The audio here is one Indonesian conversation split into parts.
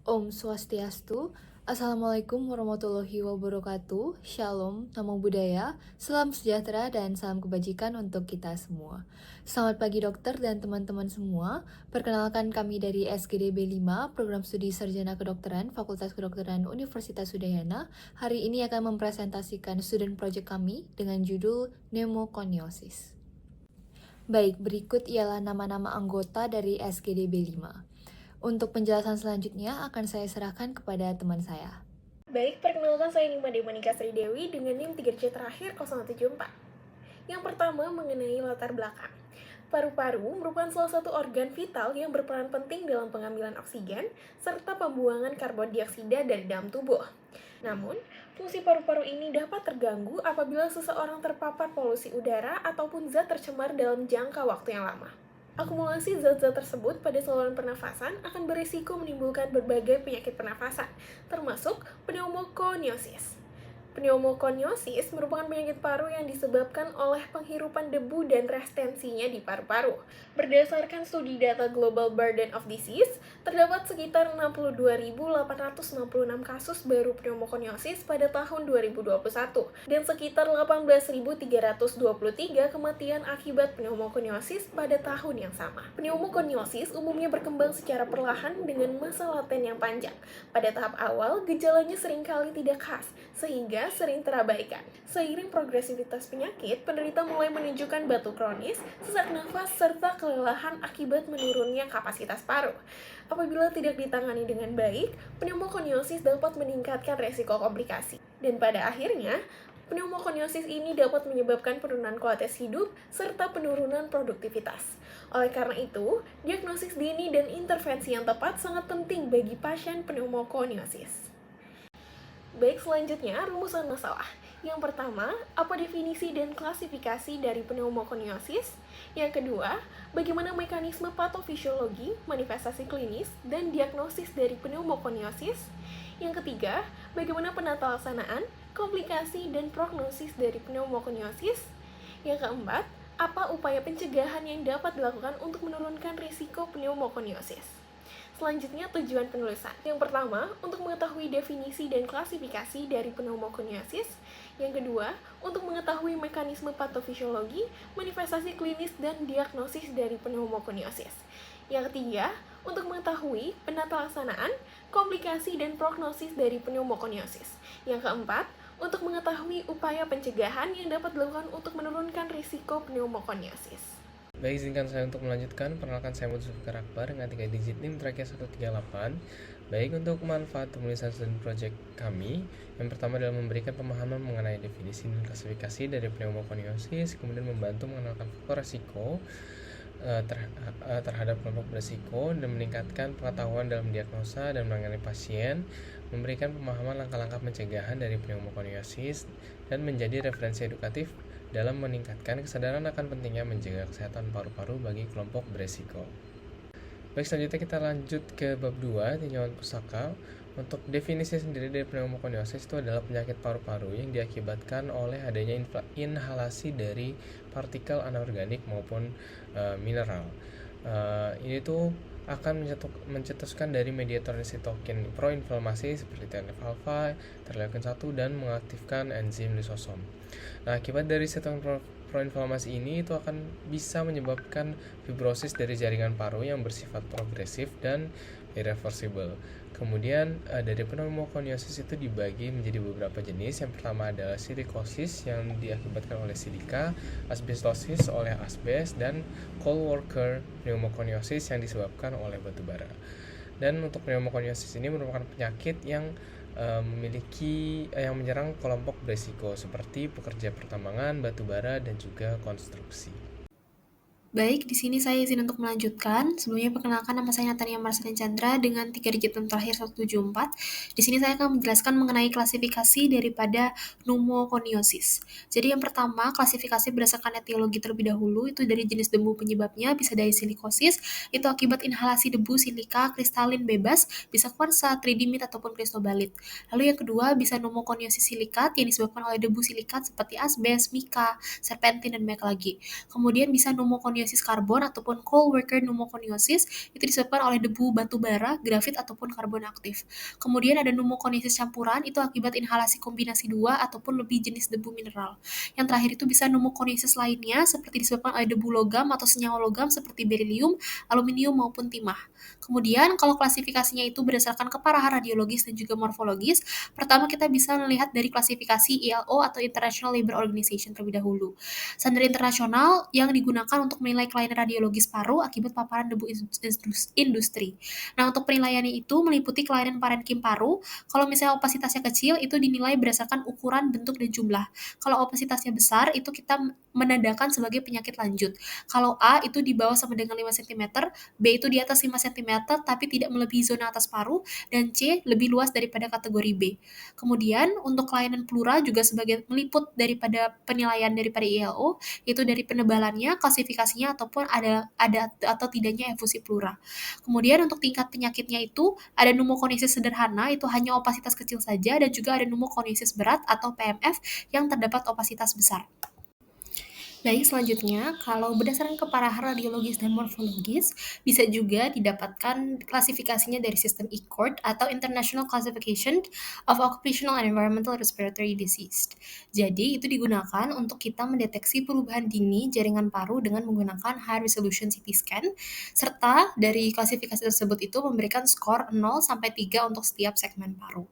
Om Swastiastu, Assalamualaikum warahmatullahi wabarakatuh, Shalom, Namo Buddhaya, Salam sejahtera dan salam kebajikan untuk kita semua. Selamat pagi dokter dan teman-teman semua, perkenalkan kami dari SGDB 5, Program Studi Sarjana Kedokteran, Fakultas Kedokteran Universitas Udayana, hari ini akan mempresentasikan student project kami dengan judul Pneumoconiosis. Baik, berikut ialah nama-nama anggota dari SGDB 5. Untuk penjelasan selanjutnya akan saya serahkan kepada teman saya. Baik, perkenalkan saya Nima Demonika Sri Dewi dengan NIM 3C terakhir 074. Yang pertama mengenai latar belakang. Paru-paru merupakan salah satu organ vital yang berperan penting dalam pengambilan oksigen serta pembuangan karbon dioksida dari dalam tubuh. Namun, fungsi paru-paru ini dapat terganggu apabila seseorang terpapar polusi udara ataupun zat tercemar dalam jangka waktu yang lama. Akumulasi zat-zat tersebut pada saluran pernafasan akan berisiko menimbulkan berbagai penyakit pernafasan, termasuk pneumoconiosis. Pneumoconiosis merupakan penyakit paru yang disebabkan oleh penghirupan debu dan restensinya di paru-paru. Berdasarkan studi data Global Burden of Disease, terdapat sekitar 62.866 kasus baru pneumoconiosis pada tahun 2021 dan sekitar 18.323 kematian akibat pneumoconiosis pada tahun yang sama. Pneumoconiosis umumnya berkembang secara perlahan dengan masa laten yang panjang. Pada tahap awal, gejalanya seringkali tidak khas, sehingga sering terabaikan. Seiring progresivitas penyakit, penderita mulai menunjukkan batuk kronis, sesak nafas, serta kelelahan akibat menurunnya kapasitas paru. Apabila tidak ditangani dengan baik, pneumoconiosis dapat meningkatkan resiko komplikasi. Dan pada akhirnya, pneumoconiosis ini dapat menyebabkan penurunan kualitas hidup serta penurunan produktivitas. Oleh karena itu, diagnosis dini dan intervensi yang tepat sangat penting bagi pasien pneumoconiosis. Baik, selanjutnya rumusan masalah. Yang pertama, apa definisi dan klasifikasi dari pneumoconiosis? Yang kedua, bagaimana mekanisme patofisiologi, manifestasi klinis, dan diagnosis dari pneumoconiosis? Yang ketiga, bagaimana penata laksanaan, komplikasi, dan prognosis dari pneumoconiosis? Yang keempat, apa upaya pencegahan yang dapat dilakukan untuk menurunkan risiko pneumoconiosis? Selanjutnya, tujuan penulisan. Yang pertama, untuk mengetahui definisi dan klasifikasi dari pneumoconiosis. Yang kedua, untuk mengetahui mekanisme patofisiologi, manifestasi klinis, dan diagnosis dari pneumoconiosis. Yang ketiga, untuk mengetahui penata laksanaan, komplikasi, dan prognosis dari pneumoconiosis. Yang keempat, untuk mengetahui upaya pencegahan yang dapat dilakukan untuk menurunkan risiko pneumoconiosis. Baik, izinkan saya untuk melanjutkan. Perkenalkan, saya Mudz Zulfikar Akbar dengan 3 digit NIM terakhir 138. Baik, untuk manfaat penulisan student project kami, yang pertama adalah memberikan pemahaman mengenai definisi dan klasifikasi dari pneumoconiosis, kemudian membantu mengenalkan faktor resiko terhadap kelompok berisiko dan meningkatkan pengetahuan dalam diagnosa dan menangani pasien, memberikan pemahaman langkah-langkah pencegahan dari pneumoconiosis, dan menjadi referensi edukatif dalam meningkatkan kesadaran akan pentingnya menjaga kesehatan paru-paru bagi kelompok berisiko. Baik, selanjutnya kita lanjut ke bab 2, tinjauan pusaka. Untuk definisi sendiri dari pneumoconiosis itu adalah penyakit paru-paru yang diakibatkan oleh adanya inhalasi dari partikel anorganik maupun mineral. Ini tuh akan mencetuskan dari mediator sitokin proinflamasi seperti TNF-alpha, interleukin 1, dan mengaktifkan enzim lisosom. Nah, akibat dari sitokin proinflamasi ini itu akan bisa menyebabkan fibrosis dari jaringan paru yang bersifat progresif dan irreversible. Kemudian dari pneumoconiosis itu dibagi menjadi beberapa jenis. Yang pertama adalah silikosis yang diakibatkan oleh silika, asbestosis oleh asbes, dan cold worker pneumoconiosis yang disebabkan oleh batu bara. Dan untuk pneumoconiosis ini merupakan penyakit yang yang menyerang kelompok berisiko seperti pekerja pertambangan, batu bara, dan juga konstruksi. Baik, di sini saya izin untuk melanjutkan. Sebelumnya perkenalkan, nama saya Natania Marcelin Chandra dengan 3 digit NIM terakhir 174. Di sini saya akan menjelaskan mengenai klasifikasi daripada pneumoconiosis. Jadi yang pertama, klasifikasi berdasarkan etiologi terlebih dahulu, itu dari jenis debu penyebabnya, bisa dari silikosis, itu akibat inhalasi debu silika kristalin bebas, bisa kuarsa, tridimit, ataupun kristobalit. Lalu yang kedua, bisa pneumoconiosis silikat yang disebabkan oleh debu silikat seperti asbes, mika, serpentin, dan banyak lagi. Kemudian bisa pneumoconiosis pneumokoniosis karbon ataupun coal worker pneumokoniosis itu disebabkan oleh debu batu bara, grafit ataupun karbon aktif. Kemudian ada pneumokoniosis campuran itu akibat inhalasi kombinasi 2 ataupun lebih jenis debu mineral. Yang terakhir itu bisa pneumokoniosis lainnya seperti disebabkan oleh debu logam atau senyawa logam seperti berilium, aluminium maupun timah. Kemudian kalau klasifikasinya itu berdasarkan keparahan radiologis dan juga morfologis, pertama kita bisa melihat dari klasifikasi ILO atau International Labour Organization terlebih dahulu. Standar internasional yang digunakan untuk menilai kelainan radiologis paru akibat paparan debu industri. Nah, untuk penilaiannya itu meliputi kelainan parenkim paru. Kalau misalnya opasitasnya kecil, itu dinilai berdasarkan ukuran, bentuk, dan jumlah. Kalau opasitasnya besar, itu kita menandakan sebagai penyakit lanjut. Kalau A itu di bawah sama dengan 5 cm, B itu di atas 5 cm tapi tidak melebihi zona atas paru, dan C lebih luas daripada kategori B. Kemudian untuk kelainan pleura juga sebagai meliput daripada penilaian daripada ILO, yaitu dari penebalannya, klasifikasinya ataupun ada atau tidaknya efusi pleura. Kemudian untuk tingkat penyakitnya itu ada pneumokoniosis sederhana itu hanya opasitas kecil saja dan juga ada pneumokoniosis berat atau PMF yang terdapat opasitas besar. Baik, selanjutnya, kalau berdasarkan keparahan radiologis dan morfologis, bisa juga didapatkan klasifikasinya dari sistem ICORD atau International Classification of Occupational and Environmental Respiratory Disease. Jadi, itu digunakan untuk kita mendeteksi perubahan dini jaringan paru dengan menggunakan high resolution CT scan, serta dari klasifikasi tersebut itu memberikan skor 0 sampai 3 untuk setiap segmen paru.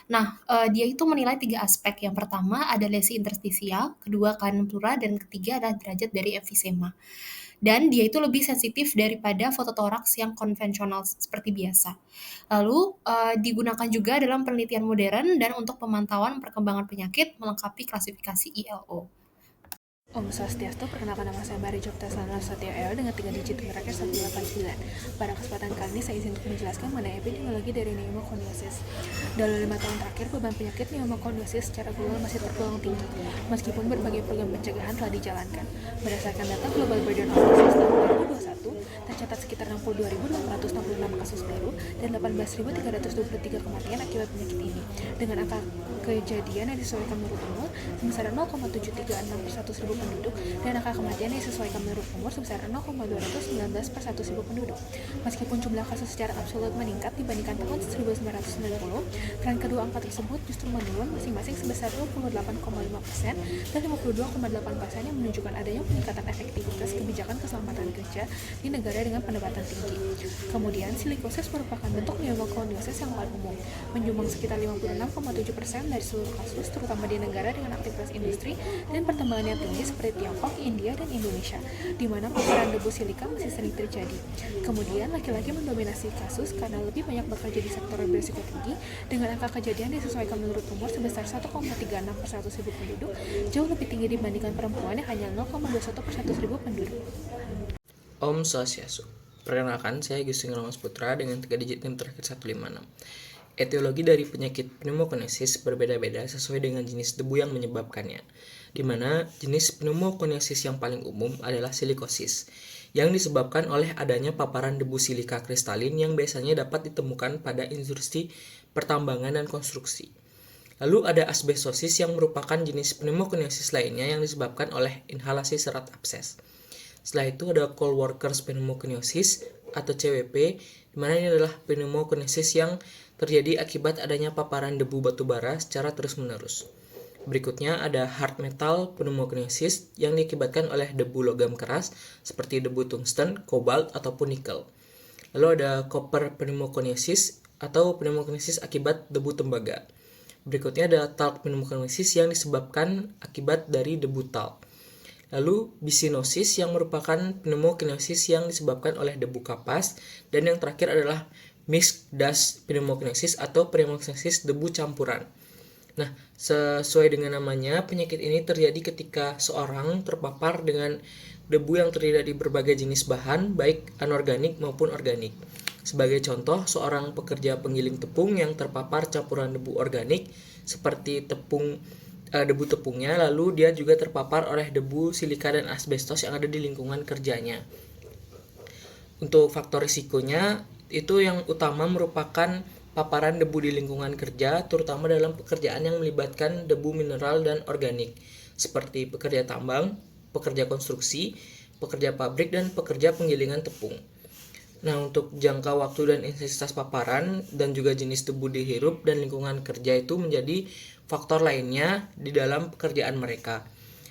Nah, dia itu menilai 3 aspek. Yang pertama ada lesi interstisial, kedua kelainan pleura, dan ketiga adalah derajat dari emfisema. Dan dia itu lebih sensitif daripada fototoraks yang konvensional seperti biasa. Lalu, digunakan juga dalam penelitian modern dan untuk pemantauan perkembangan penyakit melengkapi klasifikasi ILO. Om Swastiastu, perkenalkan nama saya Mari Jokta Sana Satya L dengan 3 digit terakhir 189. Pada kesempatan kali ini saya izin untuk menjelaskan mengenai epidemiologi dari pneumokoniosis. Dalam 5 tahun terakhir, beban penyakit pneumokoniosis secara global masih tergolong tinggi, meskipun berbagai program pencegahan telah dijalankan. Berdasarkan data Global Burden of Disease tahun 2021, tercatat sekitar 62.466 kasus baru dan 18.323 kematian akibat penyakit ini, dengan angka kejadian yang disesuaikan menurut umur sebesar 0,736 per 100.000 penduduk dan angka kematian yang disesuaikan menurut umur sebesar 0,219 per 100.000 penduduk. Meskipun jumlah kasus secara absolut meningkat dibandingkan tahun 1990, tren kedua angka tersebut justru menurun masing-masing sebesar 28,5% dan 52,8% yang menunjukkan adanya peningkatan efektivitas kebijakan keselamatan kerja di negara dengan pendapatan tinggi. Kemudian, silikosis merupakan bentuk pneumokoniosis yang paling umum, menyumbang sekitar 56,7% dari seluruh kasus, terutama di negara dengan aktivitas industri dan pertambangan yang tinggi seperti Tiongkok, India, dan Indonesia, di mana paparan debu silika masih sering terjadi. Kemudian, laki-laki mendominasi kasus karena lebih banyak bekerja di sektor berisiko tinggi, dengan angka kejadian disesuaikan menurut umur sebesar 1,36 per 100.000 penduduk, jauh lebih tinggi dibandingkan perempuan yang hanya 0,21 per 100.000 penduduk. Om Swastiastu. Perkenalkan, saya Gusti Ngurang Putra dengan 3 digit yang terakhir 156. Etiologi dari penyakit pneumokoniosis berbeda-beda sesuai dengan jenis debu yang menyebabkannya, di mana jenis pneumokoniosis yang paling umum adalah silikosis, yang disebabkan oleh adanya paparan debu silika kristalin yang biasanya dapat ditemukan pada industri pertambangan dan konstruksi. Lalu ada asbestosis yang merupakan jenis pneumokoniosis lainnya yang disebabkan oleh inhalasi serat abses. Setelah itu ada coal workers pneumokoniosis atau CWP, di mana ini adalah pneumokoniosis yang terjadi akibat adanya paparan debu batu bara secara terus-menerus. Berikutnya ada hard metal pneumokoniosis yang diakibatkan oleh debu logam keras seperti debu tungsten, kobalt, ataupun nikel. Lalu ada copper pneumokoniosis atau pneumokoniosis akibat debu tembaga. Berikutnya ada talc pneumokoniosis yang disebabkan akibat dari debu talc. Lalu bisinosis yang merupakan pneumokoniosis yang disebabkan oleh debu kapas, dan yang terakhir adalah mixed dust pneumokoniosis atau pneumokoniosis debu campuran. Nah, sesuai dengan namanya, penyakit ini terjadi ketika seorang terpapar dengan debu yang terdiri dari berbagai jenis bahan, baik anorganik maupun organik. Sebagai contoh, seorang pekerja penggiling tepung yang terpapar campuran debu organik seperti debu tepungnya, lalu dia juga terpapar oleh debu silika dan asbestos yang ada di lingkungan kerjanya. Untuk faktor risikonya, itu yang utama merupakan paparan debu di lingkungan kerja, terutama dalam pekerjaan yang melibatkan debu mineral dan organik, seperti pekerja tambang, pekerja konstruksi, pekerja pabrik, dan pekerja penggilingan tepung. Nah, untuk jangka waktu dan intensitas paparan dan juga jenis debu dihirup dan lingkungan kerja itu menjadi faktor lainnya di dalam pekerjaan mereka.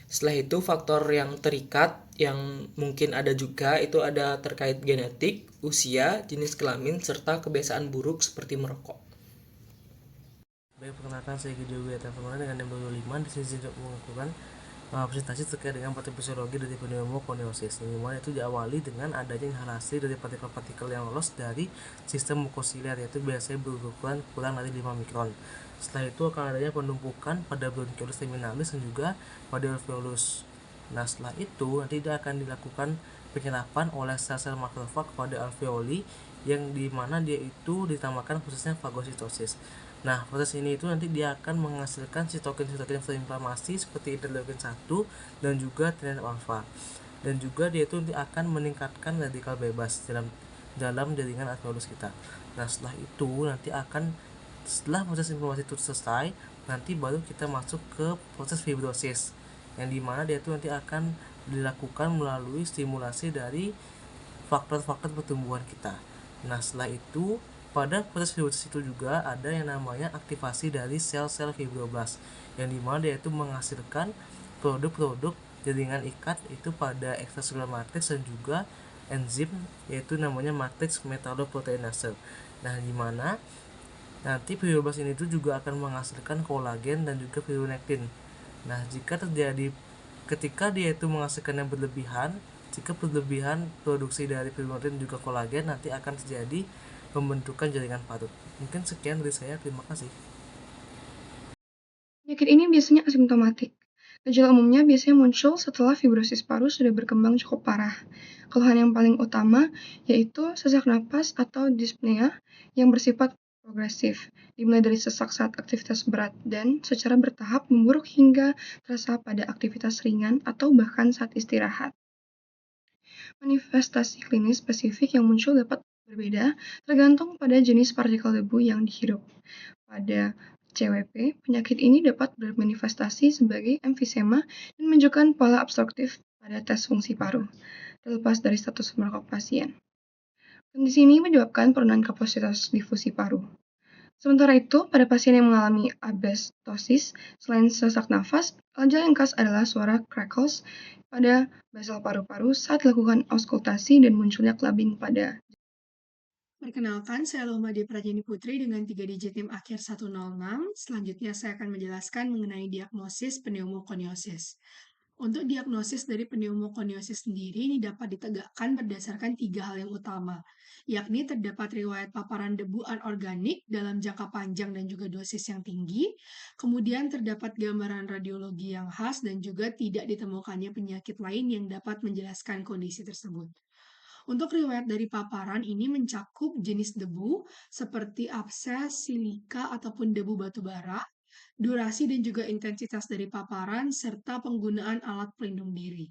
Setelah itu, faktor yang terikat yang mungkin ada juga itu ada terkait genetik, usia, jenis kelamin, serta kebiasaan buruk seperti merokok. Baik, perkenalkan saya Gideon Wiatama dengan nomor 25. Di sini saya mengukuhkan presentasi terkait dengan patofisiologi dari pneumokoniosis, yang dimana itu diawali dengan adanya inhalasi dari partikel-partikel yang lolos dari sistem mukosiliar, yaitu biasanya berukuran kurang dari 5 mikron. Setelah itu akan adanya penumpukan pada bronchiolus terminalis dan juga pada alveolus. Nah, setelah itu nanti dia akan dilakukan penyerapan oleh sel-sel makrofag pada alveoli, yang dimana dia itu ditamakan prosesnya fagositosis. Nah, proses ini itu nanti dia akan menghasilkan sitokin-sitokin inflamasi seperti interleukin 1 dan juga TNF alpha. Dan juga dia itu nanti akan meningkatkan radikal bebas dalam jaringan alveolus kita. Nah, setelah itu nanti setelah proses inflamasi itu selesai, nanti baru kita masuk ke proses fibrosis, yang dimana dia itu nanti akan dilakukan melalui stimulasi dari faktor-faktor pertumbuhan kita. Nah, setelah itu pada proses fibrosis itu juga ada yang namanya aktivasi dari sel-sel fibroblast, yang dimana dia itu menghasilkan produk-produk jaringan ikat itu pada ekstraselular matrix dan juga enzim, yaitu namanya matrix metalloproteinase. Nah, dimana nanti fibroblast ini itu juga akan menghasilkan kolagen dan juga fibronektin. Nah, ketika dia itu menghasilkan yang berlebihan, jika berlebihan produksi dari fibronektin juga kolagen, nanti akan terjadi pembentukan jaringan parut. Mungkin sekian dari saya, terima kasih. Penyakit ini biasanya asimptomatik. Gejala umumnya biasanya muncul setelah fibrosis paru sudah berkembang cukup parah. Keluhan yang paling utama yaitu sesak napas atau dyspnea yang bersifat progresif, dimulai dari sesak saat aktivitas berat dan secara bertahap memburuk hingga terasa pada aktivitas ringan atau bahkan saat istirahat. Manifestasi klinis spesifik yang muncul dapat berbeda tergantung pada jenis partikel debu yang dihirup. Pada CWP, penyakit ini dapat bermanifestasi sebagai emfisema dan menunjukkan pola obstruktif pada tes fungsi paru, terlepas dari status merokok pasien. Kondisi ini menyebabkan penurunan kapasitas difusi paru. Sementara itu, pada pasien yang mengalami asbestosis, selain sesak nafas, gejala yang khas adalah suara crackles pada basal paru-paru saat dilakukan auskultasi dan munculnya clubbing pada. Perkenalkan, saya Lomade Prajani Putri dengan 3 digit NIM akhir 106. Selanjutnya saya akan menjelaskan mengenai diagnosis pneumokoniosis. Untuk diagnosis dari pneumokoniosis sendiri ini dapat ditegakkan berdasarkan 3 hal yang utama, yakni terdapat riwayat paparan debu anorganik dalam jangka panjang dan juga dosis yang tinggi, kemudian terdapat gambaran radiologi yang khas dan juga tidak ditemukannya penyakit lain yang dapat menjelaskan kondisi tersebut. Untuk riwayat dari paparan ini mencakup jenis debu seperti abses, silika, ataupun debu batu bara, durasi dan juga intensitas dari paparan, serta penggunaan alat pelindung diri.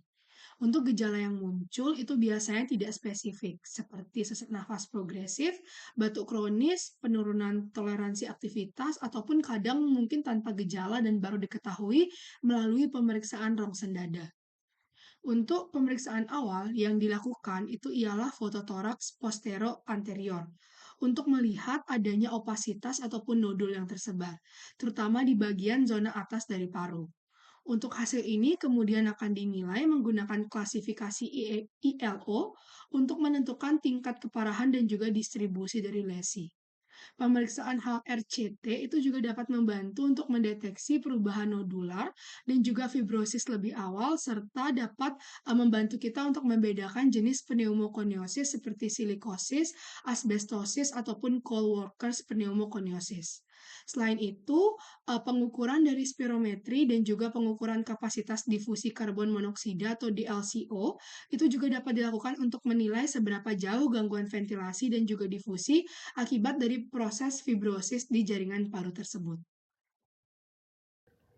Untuk gejala yang muncul itu biasanya tidak spesifik, seperti sesak nafas progresif, batuk kronis, penurunan toleransi aktivitas, ataupun kadang mungkin tanpa gejala dan baru diketahui melalui pemeriksaan rongsen dada. Untuk pemeriksaan awal yang dilakukan itu ialah fototoraks postero-anterior untuk melihat adanya opasitas ataupun nodul yang tersebar, terutama di bagian zona atas dari paru. Untuk hasil ini kemudian akan dinilai menggunakan klasifikasi ILO untuk menentukan tingkat keparahan dan juga distribusi dari lesi. Pemeriksaan HRCT itu juga dapat membantu untuk mendeteksi perubahan nodular dan juga fibrosis lebih awal, serta dapat membantu kita untuk membedakan jenis pneumokoniosis seperti silikosis, asbestosis, ataupun cold workers pneumokoniosis. Selain itu, pengukuran dari spirometri dan juga pengukuran kapasitas difusi karbon monoksida atau DLCO itu juga dapat dilakukan untuk menilai seberapa jauh gangguan ventilasi dan juga difusi akibat dari proses fibrosis di jaringan paru tersebut.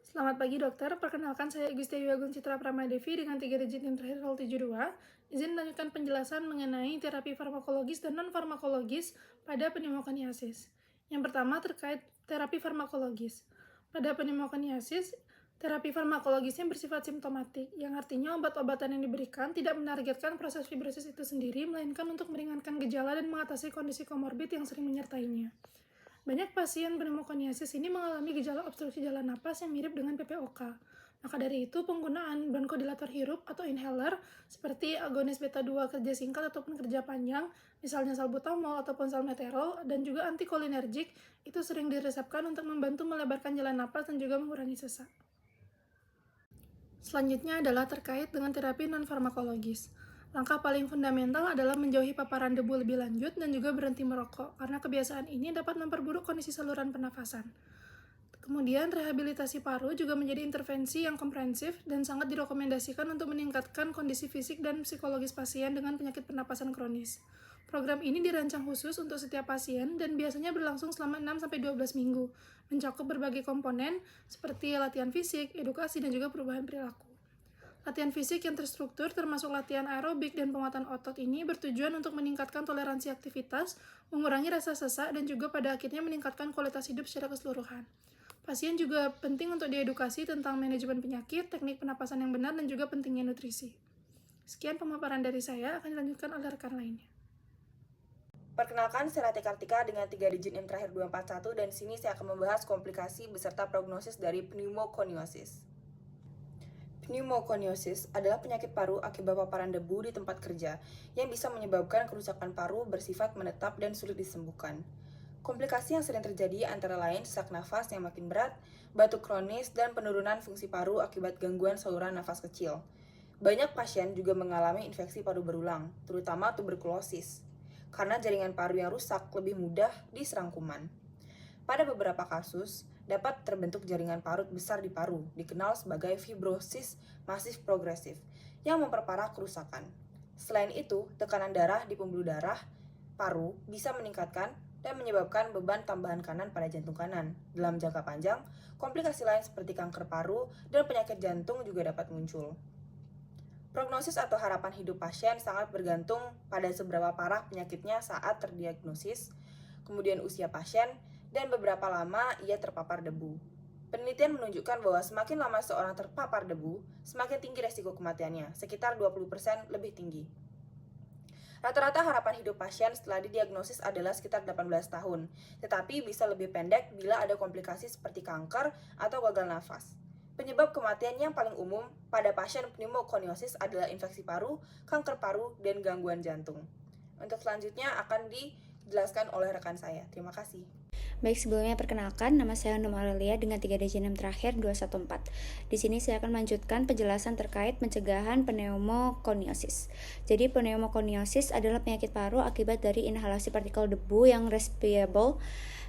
Selamat pagi dokter, perkenalkan saya Gusti Wiagun Citra Pramadevi dengan 3 digit NIM terakhir 072. Izin melanjutkan penjelasan mengenai terapi farmakologis dan non-farmakologis pada pneumokoniosis. Yang pertama terkait terapi farmakologis. Pada pneumokoniosis, Terapi farmakologisnya bersifat simptomatik, yang artinya obat-obatan yang diberikan tidak menargetkan proses fibrosis itu sendiri, melainkan untuk meringankan gejala dan mengatasi kondisi komorbid yang sering menyertainya. Banyak pasien pneumokoniasis ini mengalami gejala obstruksi jalan napas yang mirip dengan PPOK. Maka dari itu, penggunaan bronkodilator hirup atau inhaler seperti agonis beta 2 kerja singkat ataupun kerja panjang, misalnya salbutamol ataupun salmeterol, dan juga antikolinergik, itu sering diresepkan untuk membantu melebarkan jalan napas dan juga mengurangi sesak. Selanjutnya adalah terkait dengan terapi non-farmakologis. Langkah paling fundamental adalah menjauhi paparan debu lebih lanjut dan juga berhenti merokok, karena kebiasaan ini dapat memperburuk kondisi saluran pernafasan. Kemudian, rehabilitasi paru juga menjadi intervensi yang komprehensif dan sangat direkomendasikan untuk meningkatkan kondisi fisik dan psikologis pasien dengan penyakit pernapasan kronis. Program ini dirancang khusus untuk setiap pasien dan biasanya berlangsung selama 6-12 minggu, mencakup berbagai komponen seperti latihan fisik, edukasi, dan juga perubahan perilaku. Latihan fisik yang terstruktur termasuk latihan aerobik dan penguatan otot ini bertujuan untuk meningkatkan toleransi aktivitas, mengurangi rasa sesak, dan juga pada akhirnya meningkatkan kualitas hidup secara keseluruhan. Pasien juga penting untuk diedukasi tentang manajemen penyakit, teknik pernapasan yang benar, dan juga pentingnya nutrisi. Sekian pemaparan dari saya, akan dilanjutkan oleh rekan lainnya. Perkenalkan, saya Rati Kartika dengan 3 digit NIM terakhir 241 dan di sini saya akan membahas komplikasi beserta prognosis dari pneumokoniosis. Pneumokoniosis adalah penyakit paru akibat paparan debu di tempat kerja yang bisa menyebabkan kerusakan paru bersifat menetap dan sulit disembuhkan. Komplikasi yang sering terjadi antara lain sesak nafas yang makin berat, batuk kronis, dan penurunan fungsi paru akibat gangguan saluran nafas kecil. Banyak pasien juga mengalami infeksi paru berulang, terutama tuberkulosis, karena jaringan paru yang rusak lebih mudah diserang kuman. Pada beberapa kasus, dapat terbentuk jaringan parut besar di paru, dikenal sebagai fibrosis masif progresif, yang memperparah kerusakan. Selain itu, tekanan darah di pembuluh darah paru bisa meningkatkan dan menyebabkan beban tambahan kanan pada jantung kanan. Dalam jangka panjang, komplikasi lain seperti kanker paru dan penyakit jantung juga dapat muncul. Prognosis atau harapan hidup pasien sangat bergantung pada seberapa parah penyakitnya saat terdiagnosis, kemudian usia pasien, dan beberapa lama ia terpapar debu. Penelitian menunjukkan bahwa semakin lama seorang terpapar debu, semakin tinggi resiko kematiannya, sekitar 20% lebih tinggi. Rata-rata harapan hidup pasien setelah didiagnosis adalah sekitar 18 tahun, tetapi bisa lebih pendek bila ada komplikasi seperti kanker atau gagal nafas. Penyebab kematian yang paling umum pada pasien pneumokoniosis adalah infeksi paru, kanker paru, dan gangguan jantung. Untuk selanjutnya akan dijelaskan oleh rekan saya. Terima kasih. Baik, sebelumnya perkenalkan, nama saya Nur Aurelia dengan 3 digit NIM terakhir 214. Di sini saya akan melanjutkan penjelasan terkait pencegahan pneumokoniosis. Jadi, pneumokoniosis adalah penyakit paru akibat dari inhalasi partikel debu yang respirable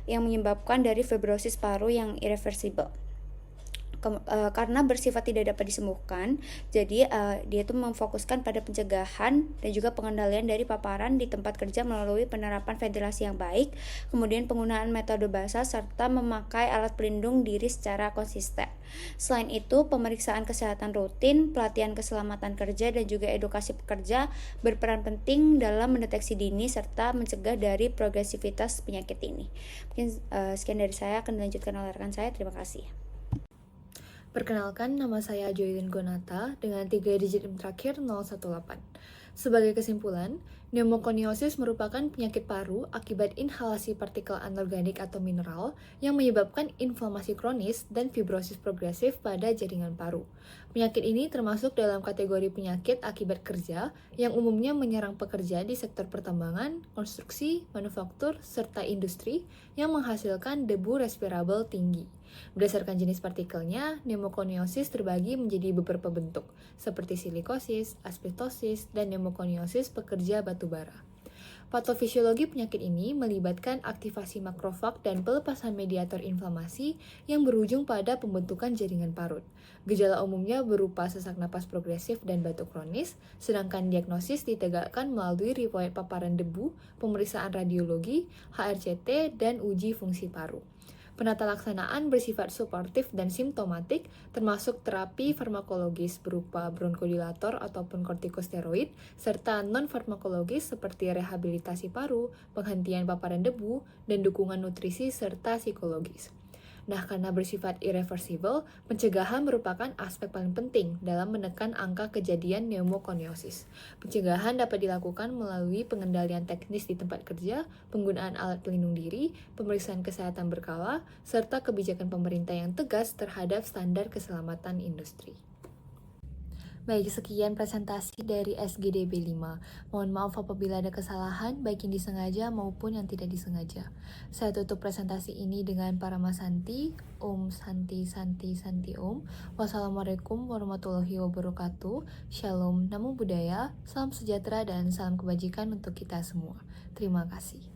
yang menyebabkan dari fibrosis paru yang irreversible. Karena bersifat tidak dapat disembuhkan, jadi dia itu memfokuskan pada pencegahan dan juga pengendalian dari paparan di tempat kerja melalui penerapan ventilasi yang baik, kemudian penggunaan metode basah serta memakai alat pelindung diri secara konsisten. Selain itu, pemeriksaan kesehatan rutin, pelatihan keselamatan kerja, dan juga edukasi pekerja berperan penting dalam mendeteksi dini serta mencegah dari progresivitas penyakit ini. Mungkin sekian dari saya, akan dilanjutkan oleh rekan saya. Terima kasih. Perkenalkan, nama saya Joylin Gonata dengan 3 digit NIM terakhir 018. Sebagai kesimpulan, pneumokoniosis merupakan penyakit paru akibat inhalasi partikel anorganik atau mineral yang menyebabkan inflamasi kronis dan fibrosis progresif pada jaringan paru. Penyakit ini termasuk dalam kategori penyakit akibat kerja yang umumnya menyerang pekerja di sektor pertambangan, konstruksi, manufaktur, serta industri yang menghasilkan debu respirable tinggi. Berdasarkan jenis partikelnya, pneumokoniosis terbagi menjadi beberapa bentuk, seperti silikosis, asbestosis, dan pneumokoniosis pekerja batubara. Patofisiologi penyakit ini melibatkan aktivasi makrofag dan pelepasan mediator inflamasi yang berujung pada pembentukan jaringan parut. Gejala umumnya berupa sesak napas progresif dan batuk kronis, sedangkan diagnosis ditegakkan melalui riwayat paparan debu, pemeriksaan radiologi, HRCT, dan uji fungsi paru. Penata laksanaan bersifat suportif dan simptomatik, termasuk terapi farmakologis berupa bronkodilator ataupun kortikosteroid, serta non-farmakologis seperti rehabilitasi paru, penghentian paparan debu, dan dukungan nutrisi serta psikologis. Nah, karena bersifat irreversible, pencegahan merupakan aspek paling penting dalam menekan angka kejadian pneumokoniosis. Pencegahan dapat dilakukan melalui pengendalian teknis di tempat kerja, penggunaan alat pelindung diri, pemeriksaan kesehatan berkala, serta kebijakan pemerintah yang tegas terhadap standar keselamatan industri. Baik, sekian presentasi dari SGDB 5. Mohon maaf apabila ada kesalahan, baik yang disengaja maupun yang tidak disengaja. Saya tutup presentasi ini dengan Parama Santi, Om Santi Santi Santi Om. Wassalamualaikum warahmatullahi wabarakatuh. Shalom, Namo Buddhaya, salam sejahtera dan salam kebajikan untuk kita semua. Terima kasih.